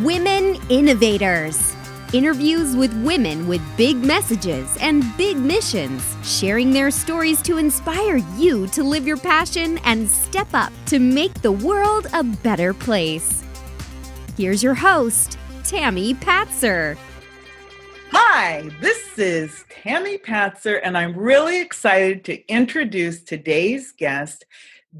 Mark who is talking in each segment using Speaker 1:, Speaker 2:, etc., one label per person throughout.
Speaker 1: Women Innovators. Interviews with women with big messages and big missions, sharing their stories to inspire you to live your passion and step up to make the world a better place. Here's your host, Tammy Patzer.
Speaker 2: Hi, this is Tammy Patzer, and I'm really excited to introduce today's guest,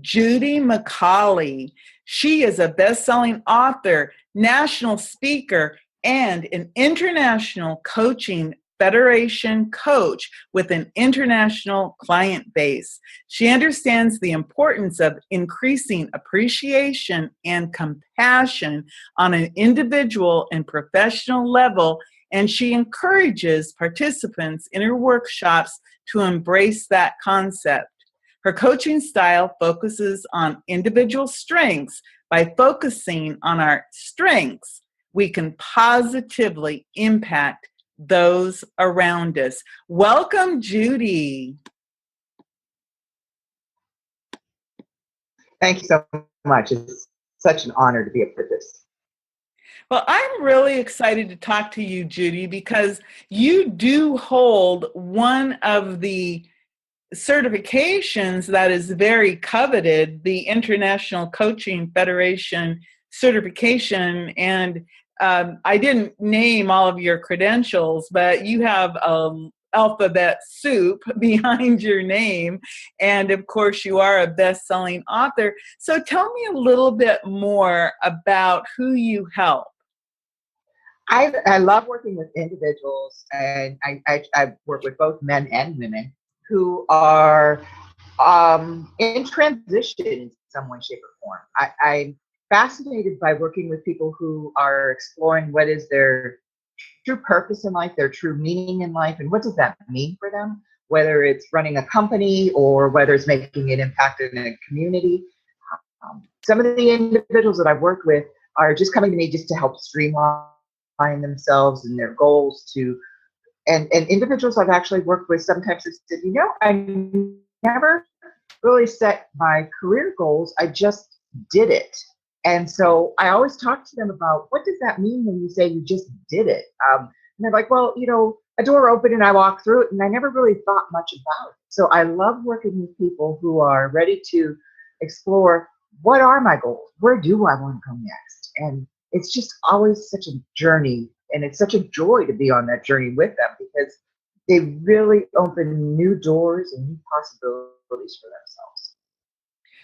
Speaker 2: Judy MICALE. She is a best-selling author, national speaker, and an international coaching federation coach with an international client base. She understands the importance of increasing appreciation and compassion on an individual and professional level, and she encourages participants in her workshops to embrace that concept. Her coaching style focuses on individual strengths. By focusing on our strengths, we can positively impact those around us. Welcome, Judy.
Speaker 3: Thank you so much. It's such an honor to be a part of this.
Speaker 2: Well, I'm really excited to talk to you, Judy, because you do hold one of the certifications that is very coveted, the International Coaching Federation certification. And I didn't name all of your credentials, but you have alphabet soup behind your name. And of course, you are a best-selling author. So tell me a little bit more about who you help.
Speaker 3: I love working with individuals, and I work with both men and women who are in transition in some way, shape, or form. I'm fascinated by working with people who are exploring what is their true purpose in life, their true meaning in life, and what does that mean for them, whether it's running a company or whether it's making an impact in a community. Some of the individuals that I've worked with are just coming to me just to help streamline themselves and their goals and individuals I've actually worked with sometimes have said, I never really set my career goals. I just did it. And so I always talk to them about, what does that mean when you say you just did it? And they're like, well, a door opened and I walked through it, and I never really thought much about it. So I love working with people who are ready to explore, what are my goals? Where do I want to go next? And it's just always such a journey, and it's such a joy to be on that journey with them, because they really open new doors and new possibilities for themselves.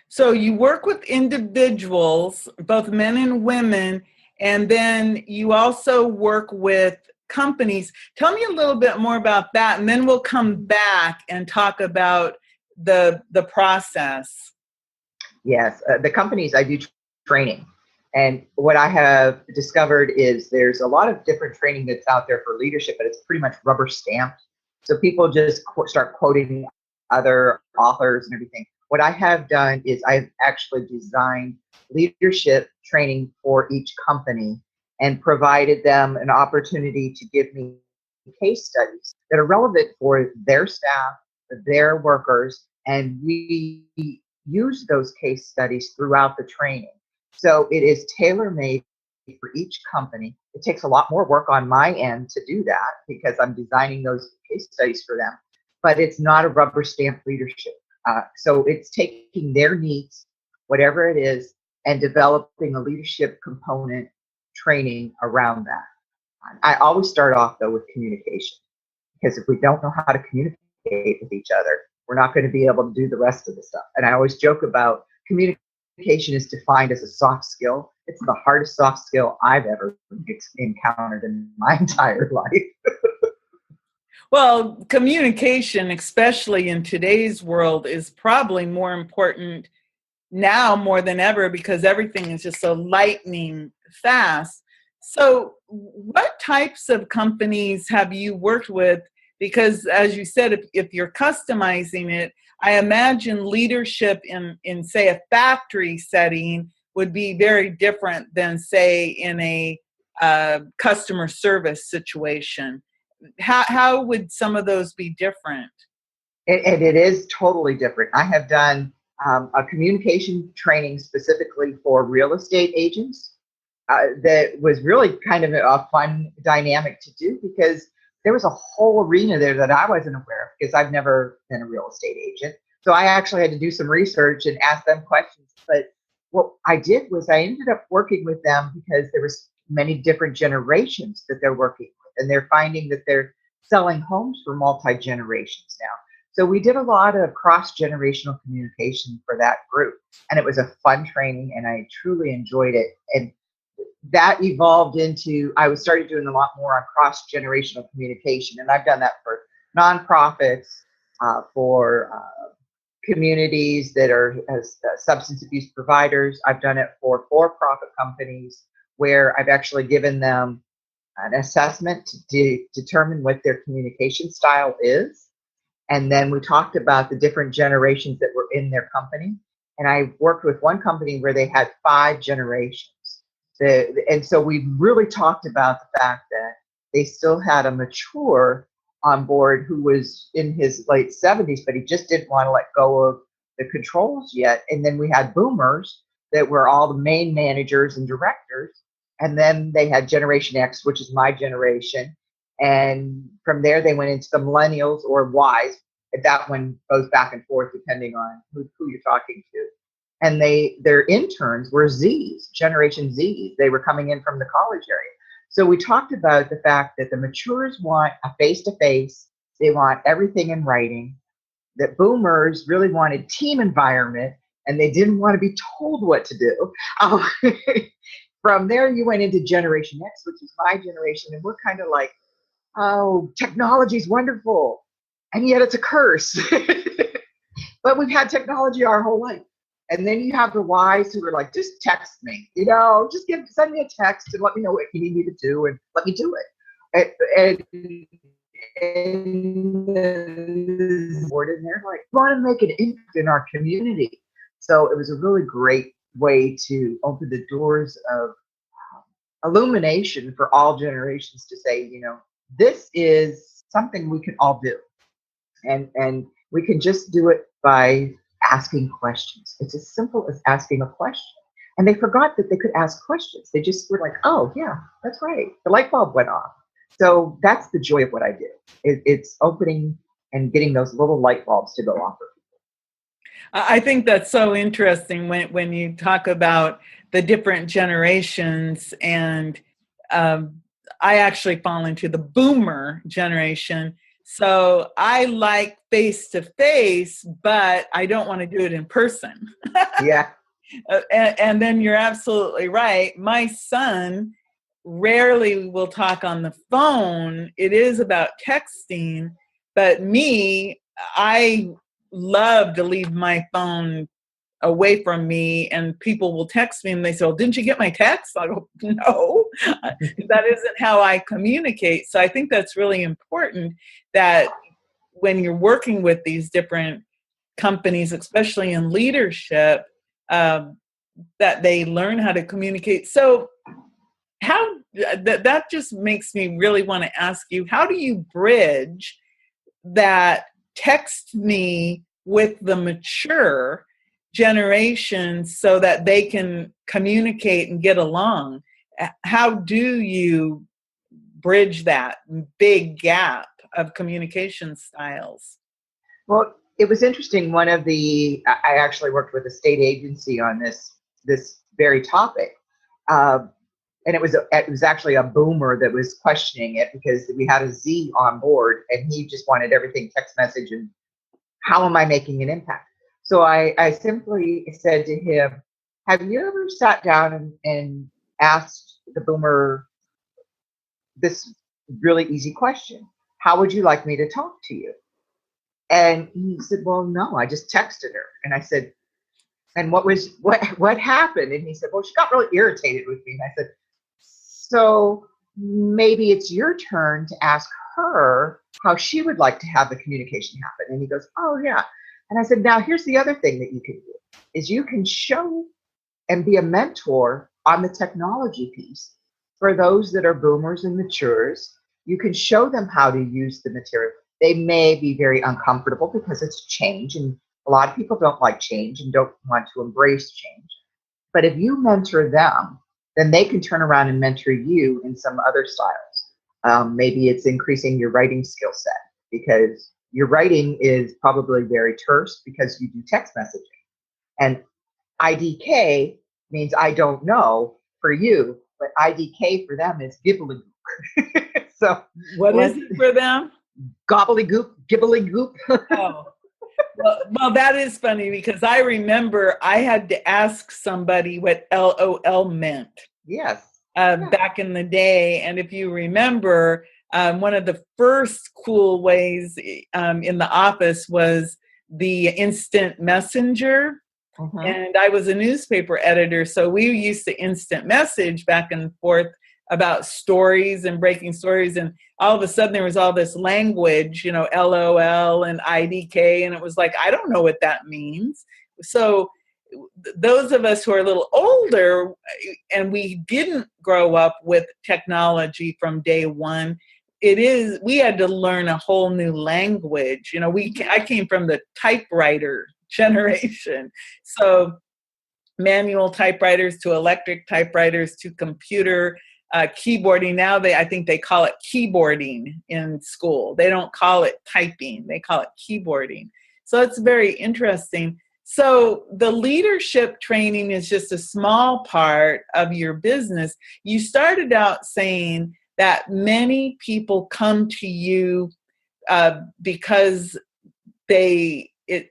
Speaker 2: So you work with individuals, both men and women, and then you also work with companies. Tell me a little bit more about that, and then we'll come back and talk about the process.
Speaker 3: Yes, the companies, I do training. And what I have discovered is there's a lot of different training that's out there for leadership, but it's pretty much rubber stamped. So people just start quoting other authors and everything. What I have done is I've actually designed leadership training for each company and provided them an opportunity to give me case studies that are relevant for their staff, their workers, and we use those case studies throughout the training. So it is tailor-made for each company. It takes a lot more work on my end to do that, because I'm designing those case studies for them, but it's not a rubber stamp leadership. So it's taking their needs, whatever it is, and developing a leadership component training around that. I always start off, though, with communication, because if we don't know how to communicate with each other, we're not going to be able to do the rest of the stuff. And I always joke about communication is defined as a soft skill. It's the hardest soft skill I've ever encountered in my entire life.
Speaker 2: Well, communication, especially in today's world, is probably more important now more than ever, because everything is just so lightning fast. So what types of companies have you worked with? Because as you said, if you're customizing it, I imagine leadership in say, a factory setting would be very different than, say, in a customer service situation. How would some of those be different?
Speaker 3: It is totally different. I have done a communication training specifically for real estate agents. that was really kind of a fun dynamic to do, because there was a whole arena there that I wasn't aware of, because I've never been a real estate agent. So I actually had to do some research and ask them questions. But what I did was I ended up working with them because there was many different generations that they're working with, and they're finding that they're selling homes for multi-generations now. So we did a lot of cross-generational communication for that group, and it was a fun training, and I truly enjoyed it. And that evolved into, I was started doing a lot more on cross-generational communication, and I've done that for nonprofits, for communities that are substance abuse providers. I've done it for for-profit companies, where I've actually given them an assessment to determine what their communication style is. And then we talked about the different generations that were in their company. And I worked with one company where they had 5 generations. And so we really talked about the fact that they still had a mature on board who was in his late 70s, but he just didn't want to let go of the controls yet. And then we had boomers that were all the main managers and directors. And then they had Generation X, which is my generation. And from there, they went into the millennials or Ys. That one goes back and forth depending on who you're talking to. And their interns were Zs, Generation Zs. They were coming in from the college area. So we talked about the fact that the matures want a face-to-face. They want everything in writing. That boomers really wanted team environment, and they didn't want to be told what to do. From there, you went into Generation X, which is my generation, and we're kind of like, oh, technology is wonderful, and yet it's a curse. But we've had technology our whole life. And then you have the Ys who are like, just text me, just send me a text and let me know what you need me to do, and let me do it. And they're like, we want to make an impact in our community. So it was a really great way to open the doors of illumination for all generations to say, this is something we can all do. And we can just do it by asking questions. It's as simple as asking a question. And they forgot that they could ask questions. They just were like, oh, yeah, that's right. The light bulb went off. So that's the joy of what I do. It's opening and getting those little light bulbs to go off for people.
Speaker 2: I think that's so interesting when you talk about the different generations. And I actually fall into the boomer generation. So I like face-to-face, but I don't want to do it in person.
Speaker 3: Yeah.
Speaker 2: And then you're absolutely right. My son rarely will talk on the phone. It is about texting. But me, I love to leave my phone away from me, and people will text me and they say, well, didn't you get my text? I go, no, that isn't how I communicate. So I think that's really important that when you're working with these different companies, especially in leadership, that they learn how to communicate. So how that just makes me really want to ask you, how do you bridge that text me with the mature generation so that they can communicate and get along? How do you bridge that big gap of communication styles?
Speaker 3: Well, it was interesting. I actually worked with a state agency on this very topic. And it was actually a boomer that was questioning it, because we had a Z on board and he just wanted everything text message and how am I making an impact? So I simply said to him, have you ever sat down and asked the boomer this really easy question? How would you like me to talk to you? And he said, well, no, I just texted her. And I said, and what happened? And he said, well, she got really irritated with me. And I said, so maybe it's your turn to ask her how she would like to have the communication happen. And he goes, oh, yeah. And I said, now here's the other thing that you can do, is you can show and be a mentor on the technology piece for those that are boomers and matures. You can show them how to use the material. They may be very uncomfortable because it's change, and a lot of people don't like change and don't want to embrace change. But if you mentor them, then they can turn around and mentor you in some other styles. Maybe it's increasing your writing skill set, because your writing is probably very terse because you do text messaging. And IDK means I don't know for you, but IDK for them is gibbly. So
Speaker 2: what is it for them?
Speaker 3: Gobbledygook, gibbly-goop.
Speaker 2: Oh, well, that is funny, because I remember I had to ask somebody what LOL meant.
Speaker 3: Yes.
Speaker 2: Back in the day. And if you remember, one of the first cool ways in the office was the instant messenger.
Speaker 3: Mm-hmm.
Speaker 2: And I was a newspaper editor, so we used to instant message back and forth about stories and breaking stories. And all of a sudden there was all this language, LOL and IDK. And it was like, I don't know what that means. So those of us who are a little older and we didn't grow up with technology from day one, we had to learn a whole new language. I came from the typewriter generation. So manual typewriters to electric typewriters to computer keyboarding. Now I think they call it keyboarding in school. They don't call it typing. They call it keyboarding. So it's very interesting. So the leadership training is just a small part of your business. You started out saying that many people come to you because it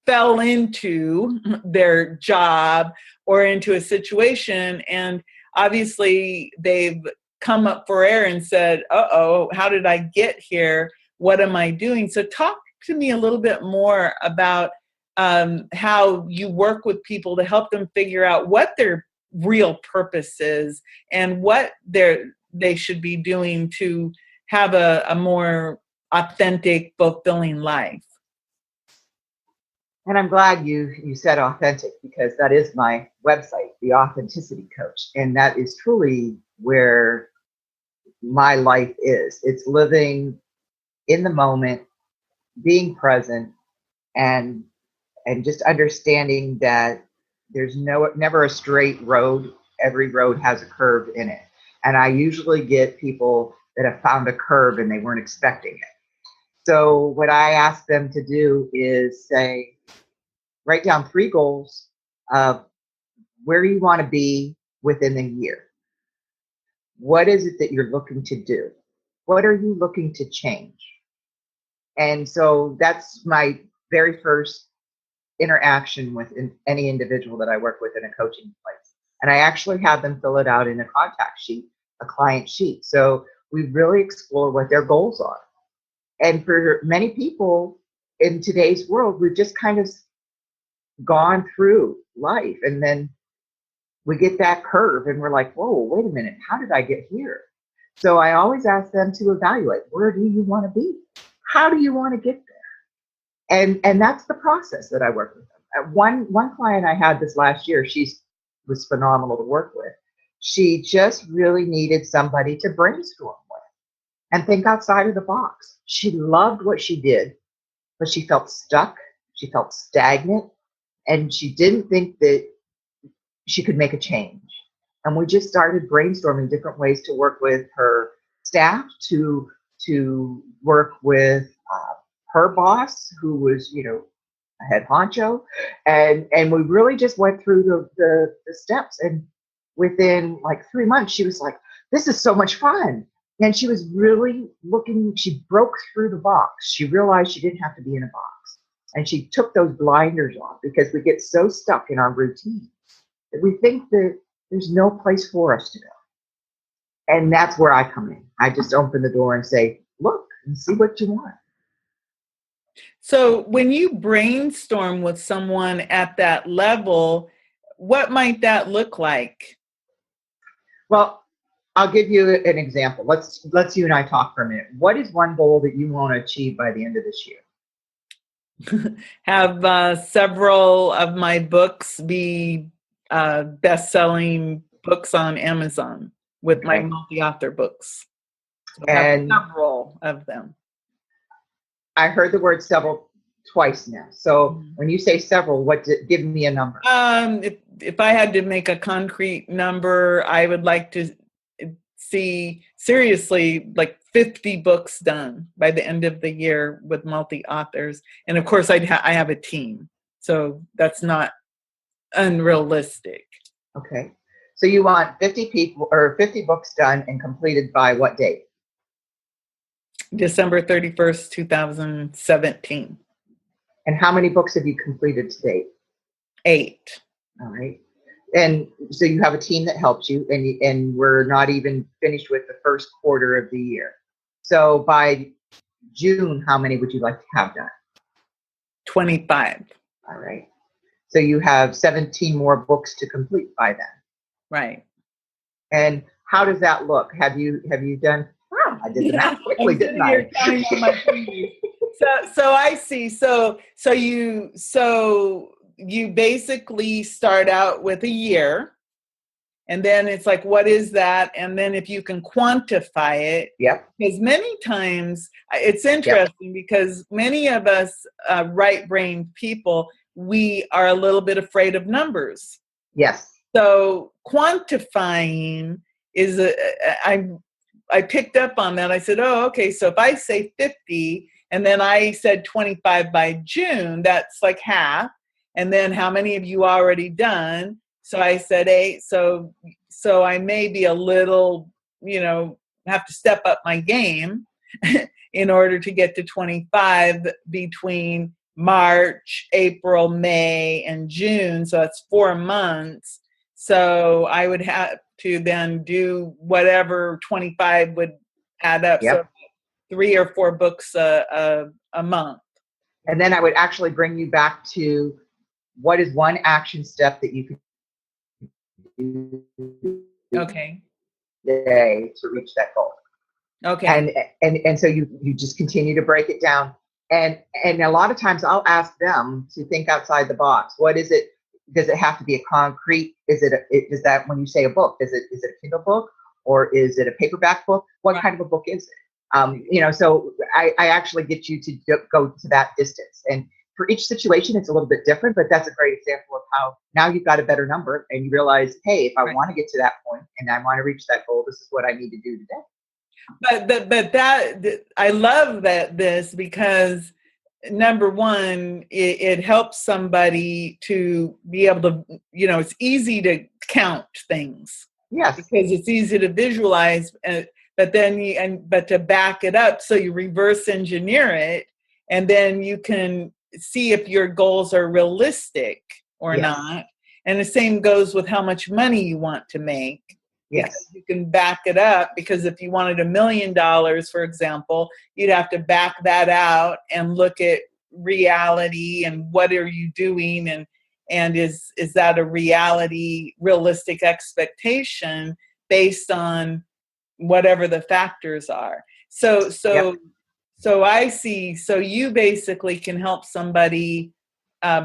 Speaker 2: fell into their job or into a situation, and obviously they've come up for air and said, uh-oh, how did I get here? What am I doing? So talk to me a little bit more about how you work with people to help them figure out what their real purpose is and what they should be doing to have a more authentic, fulfilling life.
Speaker 3: And I'm glad you said authentic, because that is my website, The Authenticity Coach. And that is truly where my life is. It's living in the moment, being present, and just understanding that there's never a straight road. Every road has a curve in it. And I usually get people that have found a curve and they weren't expecting it. So what I ask them to do is write down 3 goals of where you want to be within the year. What is it that you're looking to do? What are you looking to change? And so that's my very first interaction with any individual that I work with in a coaching place. And I actually have them fill it out in a contact sheet, a client sheet. So we really explore what their goals are. And for many people in today's world, we've just kind of gone through life, and then we get that curve and we're like, whoa, wait a minute, how did I get here? So I always ask them to evaluate, where do you want to be? How do you want to get there? And that's the process that I work with them. One client I had this last year, she was phenomenal to work with. She just really needed somebody to brainstorm with and think outside of the box. She loved what she did, but she felt stuck. She felt stagnant. And she didn't think that she could make a change. And we just started brainstorming different ways to work with her staff, to work with her boss, who was, a head honcho. And we really just went through the steps. And within like 3 months, she was like, this is so much fun. And she was really she broke through the box. She realized she didn't have to be in a box. And she took those blinders off, because we get so stuck in our routine that we think that there's no place for us to go. And that's where I come in. I just open the door and say, look and see what you want.
Speaker 2: So when you brainstorm with someone at that level, what might that look like?
Speaker 3: Well, I'll give you an example. Let's you and I talk for a minute. What is one goal that you want to achieve by the end of this year?
Speaker 2: Have several of my books be best-selling books on Amazon with my multi-author books. So I have several of them.
Speaker 3: I heard the word several Twice now. So when you say several, give me a number.
Speaker 2: If I had to make a concrete number, I would like to see seriously like 50 books done by the end of the year with multi-authors. And of course, I have a team, so that's not unrealistic.
Speaker 3: Okay. So you want 50 people or 50 books done and completed by what date?
Speaker 2: December 31st, 2017.
Speaker 3: And how many books have you completed to date?
Speaker 2: 8.
Speaker 3: All right. And so you have a team that helps you, and we're not even finished with the first quarter of the year. So by June, how many would you like to have done?
Speaker 2: 25.
Speaker 3: All right. So you have 17 more books to complete by then.
Speaker 2: Right.
Speaker 3: And how does that look? Have you done? Wow, I did the math quickly, didn't I?
Speaker 2: So I see. So you basically start out with a year, and then it's like, what is that? And then if you can quantify it,
Speaker 3: yep.
Speaker 2: Because many times it's interesting because many of us right-brained people, we are a little bit afraid of numbers.
Speaker 3: Yes.
Speaker 2: So quantifying is I picked up on that. I said, oh, okay. So if I say 50 and then I said 25 by June, that's like half. And then how many of you already done? So I said 8. So I may be a little, have to step up my game in order to get to 25 between March, April, May, and June. So that's 4 months. So I would have to then do whatever 25 would add up.
Speaker 3: Yep.
Speaker 2: So 3 or 4 books a month.
Speaker 3: And then I would actually bring you back to what is one action step that you could do
Speaker 2: Okay.
Speaker 3: today to reach that goal.
Speaker 2: Okay.
Speaker 3: And so you just continue to break it down. And a lot of times I'll ask them to think outside the box. What is it? Does it have to be a concrete? Is that when you say a book, is it a Kindle book or is it a paperback book? What kind of a book is it? So I actually get you to go to that distance. And for each situation, it's a little bit different, but that's a great example of how now you've got a better number and you realize, hey, if I want to get to that point and I want to reach that goal, this is what I need to do today.
Speaker 2: But that I love this because number one, it helps somebody to be able to, it's easy to count things.
Speaker 3: Yes.
Speaker 2: Because it's easy to visualize, but to back it up, so you reverse engineer it, and then you can see if your goals are realistic or not. And the same goes with how much money you want to make.
Speaker 3: Yes.
Speaker 2: Because you can back it up, because if you wanted $1 million, for example, you'd have to back that out and look at reality and what are you doing, and is that a realistic expectation based on whatever the factors are. So I see. So you basically can help somebody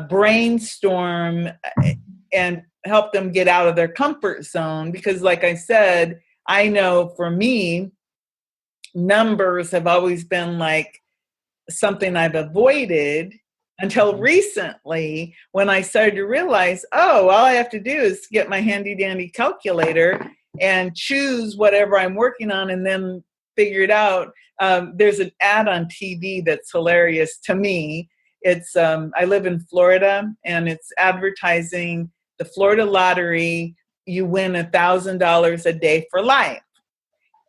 Speaker 2: brainstorm and help them get out of their comfort zone, because like I said, I know for me, numbers have always been like something I've avoided until recently, when I started to realize, all I have to do is get my handy dandy calculator and choose whatever I'm working on and then figure it out. There's an ad on TV that's hilarious to me. It's I live in Florida, and it's advertising the Florida lottery. You win $1,000 a day for life.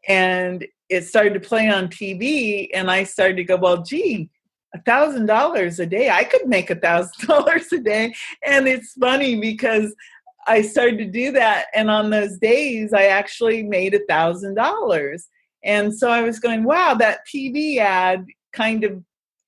Speaker 2: And it started to play on TV, and I started to go, well, gee, $1,000 a day. I could make $1,000 a day. And it's funny because I started to do that, and on those days, I actually made $1,000. And so I was going, wow, that TV ad kind of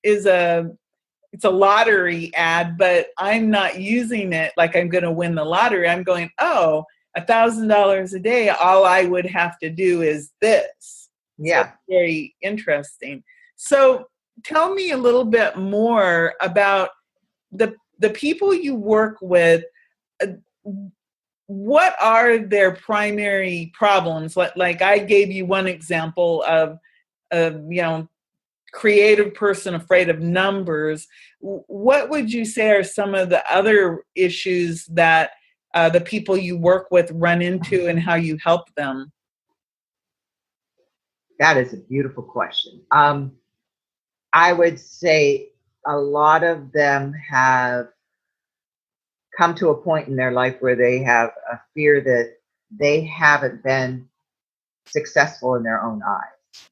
Speaker 2: is it's a lottery ad, but I'm not using it like I'm going to win the lottery. I'm going, $1,000 a day, all I would have to do is this.
Speaker 3: Yeah.
Speaker 2: So very interesting. So tell me a little bit more about the people you work with. What are their primary problems? Like I gave you one example of creative person afraid of numbers. What would you say are some of the other issues that the people you work with run into and how you help them?
Speaker 3: That is a beautiful question. I would say a lot of them have come to a point in their life where they have a fear that they haven't been successful in their own eyes.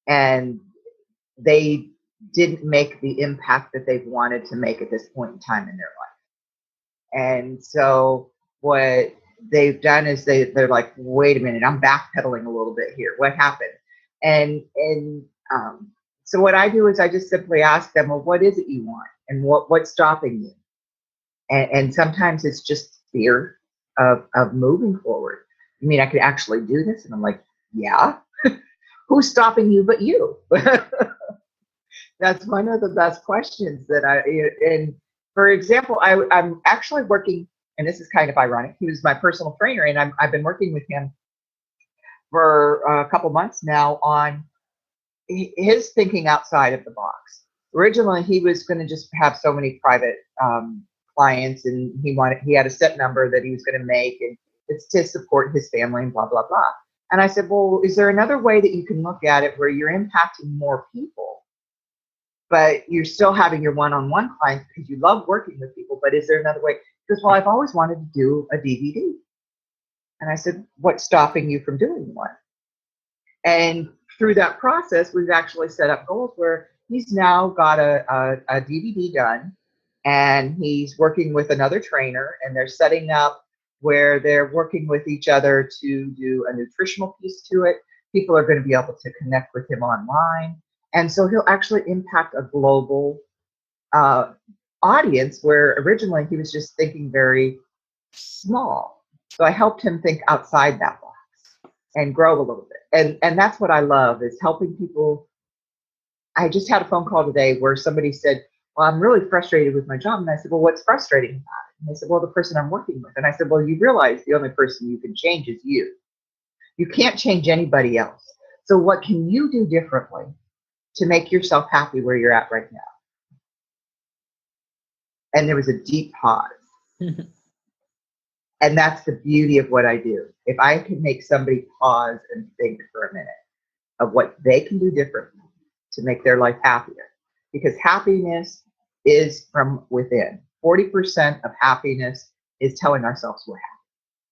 Speaker 3: And they didn't make the impact that they've wanted to make at this point in time in their life. And so what they've done is they're like, wait a minute, I'm backpedaling a little bit here. What happened? And so what I do is I just simply ask them, well, what is it you want? And what's stopping you? And sometimes it's just fear of moving forward. You mean I could actually do this? And I'm like, yeah. Who's stopping you but you? That's one of the best questions that and for example, I'm actually working, and this is kind of ironic. He was my personal trainer, and I've been working with him for a couple months now on his thinking outside of the box. Originally, he was going to just have so many private clients, and he had a set number that he was going to make, and it's to support his family and blah, blah, blah. And I said, well, is there another way that you can look at it where you're impacting more people, but you're still having your one-on-one clients because you love working with people, but is there another way? Because, well, I've always wanted to do a DVD. And I said, what's stopping you from doing one? And through that process, we've actually set up goals where he's now got a DVD done, and he's working with another trainer, and they're setting up where they're working with each other to do a nutritional piece to it. People are going to be able to connect with him online. And so he'll actually impact a global audience where originally he was just thinking very small. So I helped him think outside that box and grow a little bit. And that's what I love, is helping people. I just had a phone call today where somebody said, well, I'm really frustrated with my job. And I said, well, what's frustrating about it? And they said, well, the person I'm working with. And I said, well, you realize the only person you can change is you. You can't change anybody else. So what can you do differently to make yourself happy where you're at right now? And there was a deep pause. And that's the beauty of what I do. If I can make somebody pause and think for a minute of what they can do differently to make their life happier. Because happiness is from within. 40% of happiness is telling ourselves we're happy.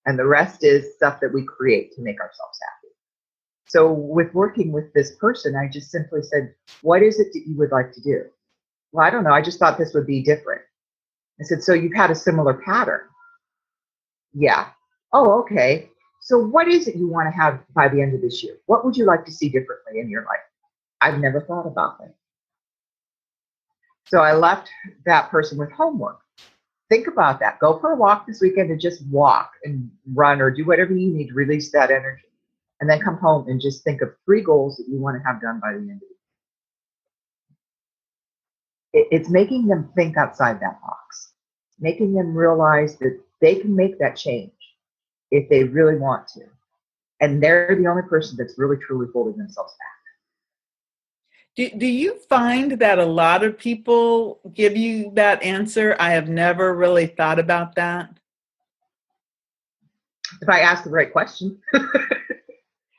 Speaker 3: And the rest is stuff that we create to make ourselves happy. So with working with this person, I just simply said, what is it that you would like to do? Well, I don't know. I just thought this would be different. I said, so you've had a similar pattern? Yeah. Oh, okay. So what is it you want to have by the end of this year? What would you like to see differently in your life? I've never thought about that. So I left that person with homework. Think about that. Go for a walk this weekend and just walk and run or do whatever you need to release that energy. And then come home and just think of 3 goals that you want to have done by the end of the year. It's making them think outside that box, making them realize that they can make that change if they really want to. And they're the only person that's really, truly holding themselves back.
Speaker 2: Do you find that a lot of people give you that answer? I have never really thought about that.
Speaker 3: If I ask the right question.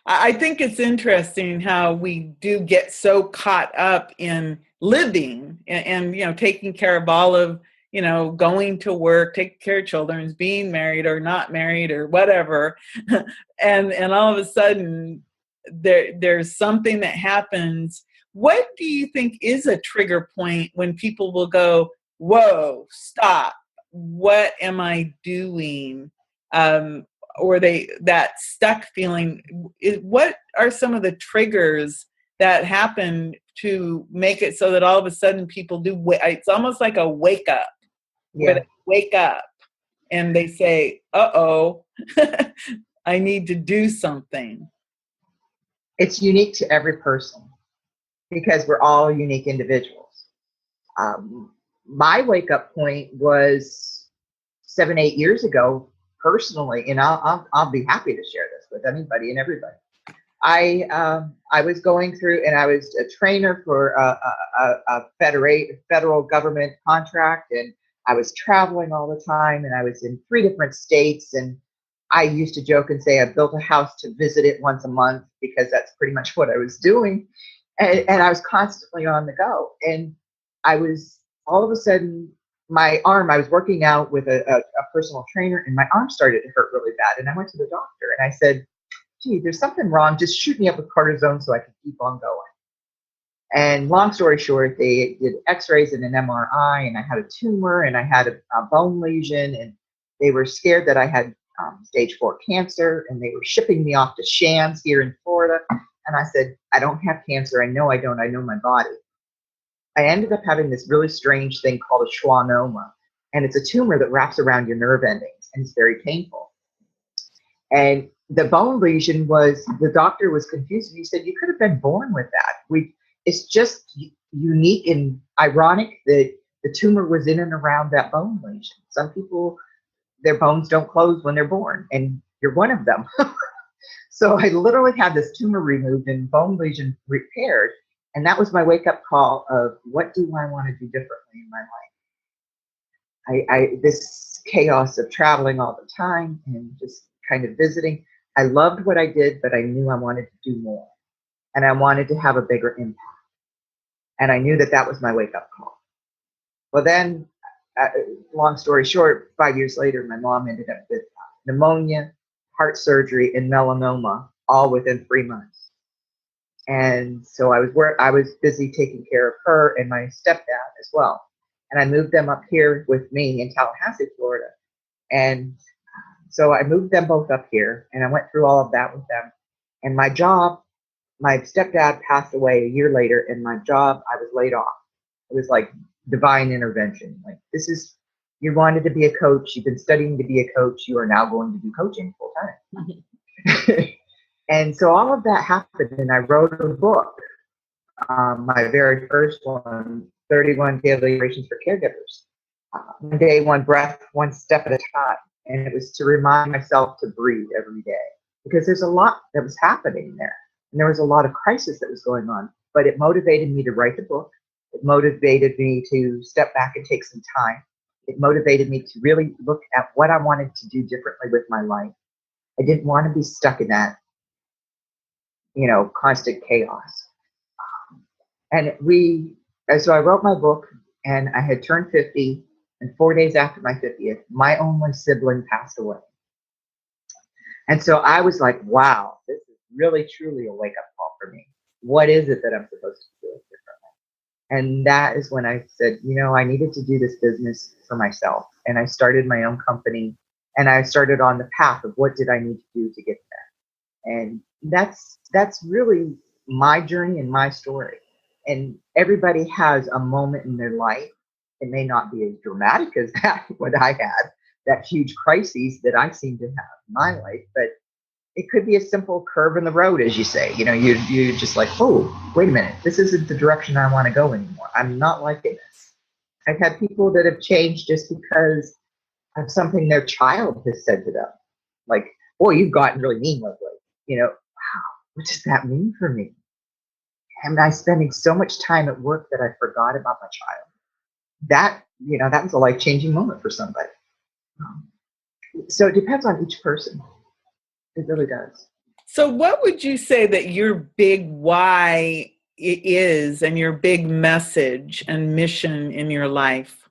Speaker 2: I think it's interesting how we do get so caught up in living and taking care of all of, going to work, taking care of children, being married or not married or whatever. and all of a sudden there's something that happens. What do you think is a trigger point when people will go, whoa, stop, what am I doing? Or that stuck feeling. What are some of the triggers that happen to make it so that all of a sudden people do, it's almost like a wake up, where they wake up and they say, uh-oh, I need to do something.
Speaker 3: It's unique to every person because we're all unique individuals. My wake up point was 7-8 years ago personally, and I'll be happy to share this with anybody and everybody. I was going through, and I was a trainer for a federal government contract, and I was traveling all the time, and I was in 3 different states, and I used to joke and say I built a house to visit it once a month because that's pretty much what I was doing, and I was constantly on the go, and I was all of a sudden my arm. I was working out with a personal trainer, and my arm started to hurt really bad, and I went to the doctor, and I said, gee, there's something wrong. Just shoot me up with cortisone so I can keep on going. And long story short, they did x-rays and an MRI, and I had a tumor, and I had a bone lesion, and they were scared that I had stage 4 cancer, and they were shipping me off to Shands here in Florida. And I said, I don't have cancer. I know I don't. I know my body. I ended up having this really strange thing called a schwannoma, and it's a tumor that wraps around your nerve endings, and it's very painful. And the bone lesion was, the doctor was confused. And he said, you could have been born with that. It's just unique and ironic that the tumor was in and around that bone lesion. Some people, their bones don't close when they're born, and you're one of them. So I literally had this tumor removed and bone lesion repaired. And that was my wake up call of what do I want to do differently in my life? This chaos of traveling all the time and just kind of visiting. I loved what I did, but I knew I wanted to do more, and I wanted to have a bigger impact. And I knew that that was my wake up call. Well, then, long story short, 5 years later, my mom ended up with pneumonia, heart surgery, and melanoma, all within 3 months. And so I was busy taking care of her and my stepdad as well. And I moved them up here with me in Tallahassee, Florida. And so I moved them both up here, and I went through all of that with them. And my job, my stepdad passed away a year later, and my job, I was laid off. It was like divine intervention. Like, this is, you wanted to be a coach, you've been studying to be a coach, you are now going to do coaching full time. And so all of that happened, and I wrote a book, my very first one, 31 Daily Operations for Caregivers. One day, one breath, one step at a time. And it was to remind myself to breathe every day, because there's a lot that was happening there. And there was a lot of crisis that was going on, but it motivated me to write the book. It motivated me to step back and take some time. It motivated me to really look at what I wanted to do differently with my life. I didn't want to be stuck in that, constant chaos. So I wrote my book, and I had turned 50, and 4 days after my 50th, my only sibling passed away. And so I was like, wow, this is really, truly a wake-up call for me. What is it that I'm supposed to do differently? And that is when I said, I needed to do this business for myself. And I started my own company, and I started on the path of what did I need to do to get there. And that's really my journey and my story. And everybody has a moment in their life. It may not be as dramatic as that, what I had, that huge crises that I seem to have in my life, but it could be a simple curve in the road, as you say. You're just like, oh, wait a minute, this isn't the direction I want to go anymore. I'm not liking this. I've had people that have changed just because of something their child has said to them. Like, boy, you've gotten really mean lately. Wow, what does that mean for me? Am I spending so much time at work that I forgot about my child? That was a life-changing moment for somebody. So it depends on each person. It really does.
Speaker 2: So what would you say that your big why is, and your big message and mission in your life?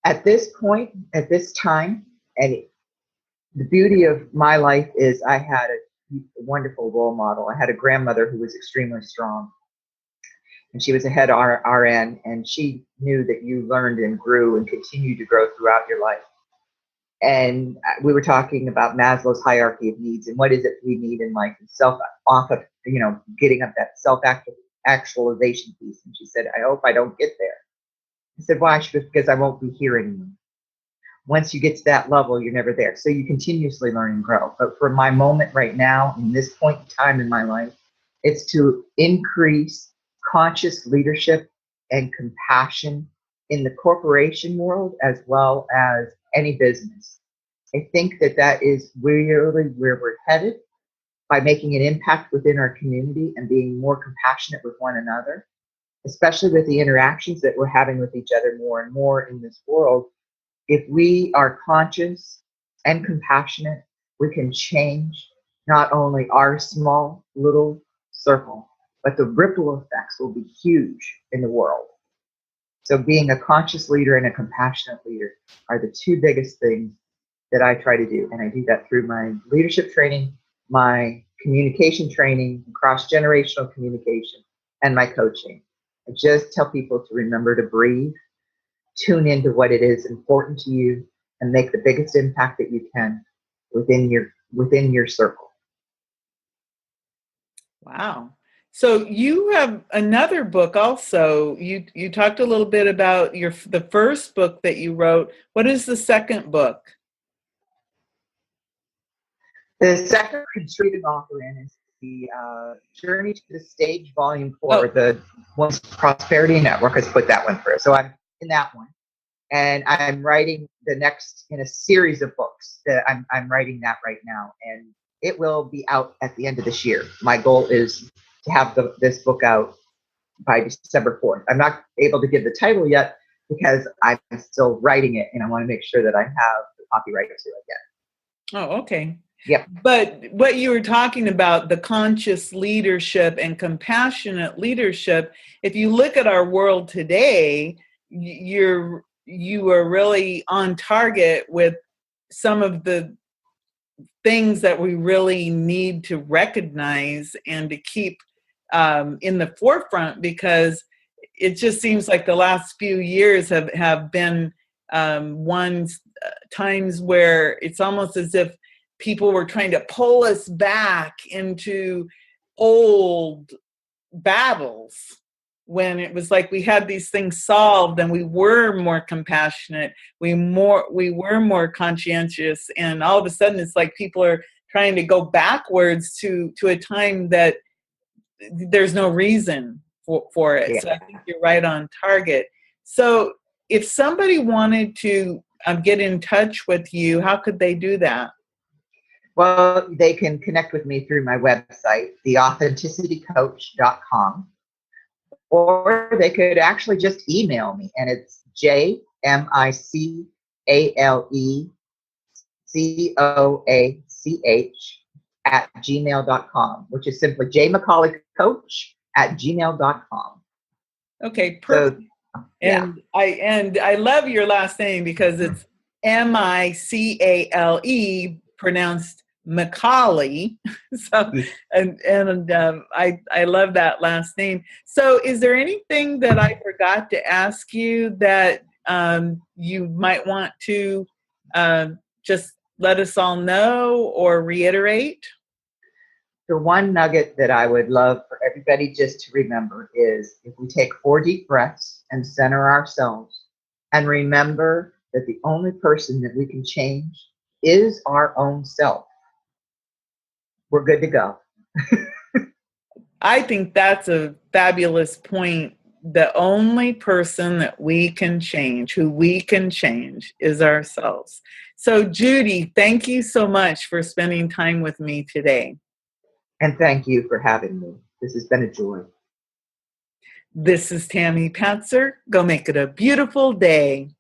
Speaker 3: At this point, at this time, and the beauty of my life is I had a wonderful role model. I had a grandmother who was extremely strong. And she was a head RN, and she knew that you learned and grew and continued to grow throughout your life. And we were talking about Maslow's hierarchy of needs and what is it we need in life, and getting up that self-actualization piece. And she said, I hope I don't get there. I said, why? She goes, because I won't be here anymore. Once you get to that level, you're never there. So you continuously learn and grow. But for my moment right now, in this point in time in my life, it's to increase conscious leadership and compassion in the corporation world as well as any business. I think that is really where we're headed by making an impact within our community and being more compassionate with one another, especially with the interactions that we're having with each other more and more in this world. If we are conscious and compassionate, we can change not only our small little circle, but the ripple effects will be huge in the world. So being a conscious leader and a compassionate leader are the two biggest things that I try to do. And I do that through my leadership training, my communication training, cross-generational communication, and my coaching. I just tell people to remember to breathe, tune into what it is important to you, and make the biggest impact that you can within your circle.
Speaker 2: Wow. So you have another book also. You talked a little bit about the first book that you wrote. What is the second book?
Speaker 3: The second contributing author in is the Journey to the Stage Volume 4. The Women's Prosperity Network has put that one through. So I'm in that one. And I'm writing the next in a series of books that I'm writing that right now. And it will be out at the end of this year. My goal is to have this book out by December 4th. I'm not able to give the title yet because I'm still writing it and I want to make sure that I have the copyright to it yet.
Speaker 2: Oh, okay.
Speaker 3: Yep.
Speaker 2: But what you were talking about, the conscious leadership and compassionate leadership, if you look at our world today, you are really on target with some of the things that we really need to recognize and to keep in the forefront, because it just seems like the last few years have been times where it's almost as if people were trying to pull us back into old battles, when it was like we had these things solved and we were more compassionate, we were more conscientious, and all of a sudden it's like people are trying to go backwards to a time that there's no reason for it. Yeah. So I think you're right on target. So if somebody wanted to get in touch with you, how could they do that?
Speaker 3: Well, they can connect with me through my website, theauthenticitycoach.com, or they could actually just email me, and it's jmicalecoach@gmail.com, which is simply jmicalecoach@gmail.com.
Speaker 2: Okay, perfect. So, yeah. And I love your last name because it's MICALE, pronounced MICALE. So, I love that last name. So is there anything that I forgot to ask you that you might want to just let us all know or reiterate?
Speaker 3: The one nugget that I would love for everybody just to remember is, if we take 4 deep breaths and center ourselves and remember that the only person that we can change is our own self, we're good to go.
Speaker 2: I think that's a fabulous point. The only person that we can change, who we can change, is ourselves. So, Judy, thank you so much for spending time with me today.
Speaker 3: And thank you for having me. This has been a joy.
Speaker 2: This is Tammy Patzer. Go make it a beautiful day.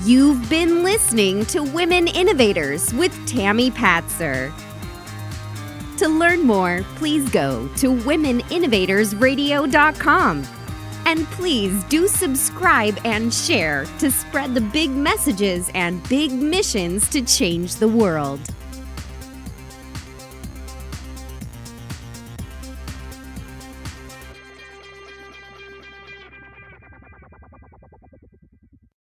Speaker 1: You've been listening to Women Innovators with Tammy Patzer. To learn more, please go to womeninnovatorsradio.com. And please do subscribe and share to spread the big messages and big missions to change the world.